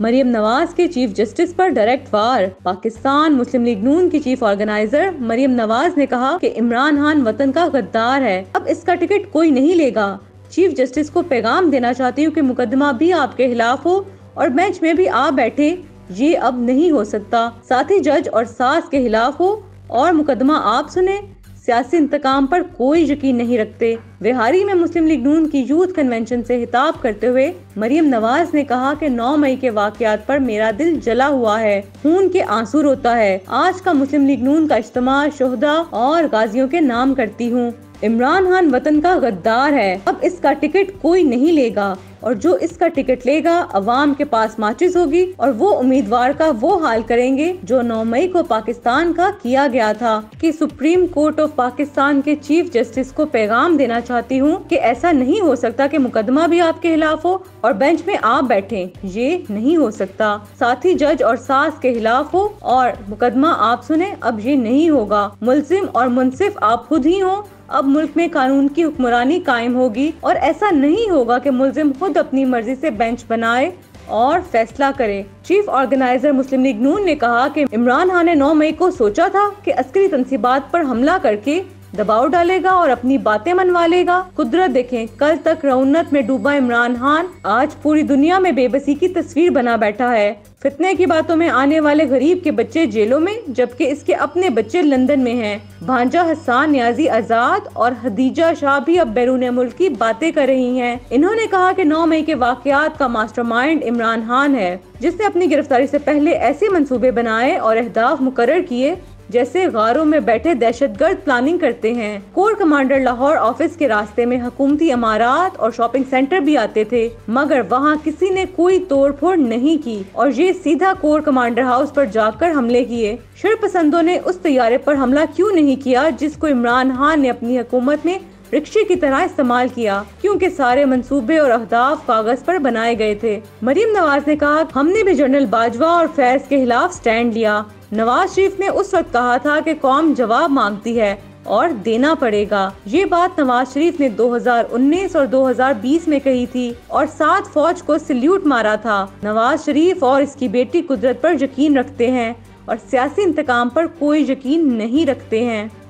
मरियम नवाज के chief justice पर direct वार। पाकिस्तान मुस्लिम league नून की चीफ ऑर्गेनाइजर मरियम नवाज ने कहा कि इमरान खान वतन का गद्दार है, अब इसका टिकट कोई नहीं लेगा। चीफ जस्टिस को पैगाम देना चाहती हूँ कि मुकदमा भी आपके खिलाफ हो और बेंच में भी आप बैठे, ये अब नहीं हो सकता। साथ ही जज और सास के खिलाफ हो और मुकदमा आप सुने, सियासी इंतकाम पर कोई यकीन नहीं रखते। विहारी में मुस्लिम लीग नून की यूथ कन्वेंशन से खिताब करते हुए मरियम नवाज ने कहा कि 9 मई के वाकयात पर मेरा दिल जला हुआ है, खून के आंसू रोता है। आज का मुस्लिम लीग नून का इज्तिमा शोहदा और गाजियों के नाम करती हूँ। इमरान खान वतन का गद्दार है, अब इसका टिकट कोई नहीं लेगा और जो इसका टिकट लेगा अवाम के पास माचिस होगी और वो उम्मीदवार का वो हाल करेंगे जो 9 मई को पाकिस्तान का किया गया था। कि सुप्रीम कोर्ट ऑफ पाकिस्तान के चीफ जस्टिस को पैगाम देना चाहती हूँ कि ऐसा नहीं हो सकता कि मुकदमा भी आपके खिलाफ हो और बेंच में आप बैठे, ये नहीं हो सकता। साथ ही जज और सास के खिलाफ हो और मुकदमा आप सुने, अब ये नहीं होगा। मुल्जिम और मुनसिफ आप खुद ही हो, अब मुल्क में कानून की हुक्मरानी कायम होगी और ऐसा नहीं होगा कि मुल्जिम खुद अपनी मर्जी से बेंच बनाए और फैसला करे। चीफ ऑर्गेनाइजर मुस्लिम लीग नून ने कहा कि इमरान खान ने 9 मई को सोचा था कि अस्करी तंसीबात पर हमला करके दबाव डालेगा और अपनी बातें मनवा लेगा। कुदरत देखें, कल तक रौनक में डूबा इमरान खान आज पूरी दुनिया में बेबसी की तस्वीर बना बैठा है। फितने की बातों में आने वाले गरीब के बच्चे जेलों में, जबकि इसके अपने बच्चे लंदन में हैं। भांजा हसन नियाजी आजाद और हदीजा शाह भी अब बैरून मुल्क की बातें कर रही हैं। इन्होंने कहा कि 9 मई के वाकयात का मास्टरमाइंड इमरान खान है, जिसने अपनी गिरफ्तारी से पहले ऐसे मंसूबे बनाए और अहदाफ मुकर्रर किए जैसे गारों में बैठे दहशतगर्द प्लानिंग करते हैं। कोर कमांडर लाहौर ऑफिस के रास्ते में हुकूमती इमारात और शॉपिंग सेंटर भी आते थे, मगर वहाँ किसी ने कोई तोड़ फोड़ नहीं की और ये सीधा कोर कमांडर हाउस पर जाकर हमले किए। शरपसंदों ने उस तैयारे पर हमला क्यों नहीं किया जिसको इमरान खान ने अपनी हुकूमत में रिक्शे की तरह इस्तेमाल किया, क्योंकि सारे मंसूबे और अहदाफ कागज पर बनाए गए थे। मरियम नवाज ने कहा, हमने भी जनरल बाजवा और फैज के खिलाफ स्टैंड लिया। नवाज शरीफ ने उस वक्त कहा था कि कौम जवाब मांगती है और देना पड़ेगा। ये बात नवाज शरीफ ने 2019 और 2020 में कही थी और 7 फौज को सल्यूट मारा था। नवाज शरीफ और इसकी बेटी कुदरत पर यकीन रखते हैं और सियासी इंतकाम पर कोई यकीन नहीं रखते हैं।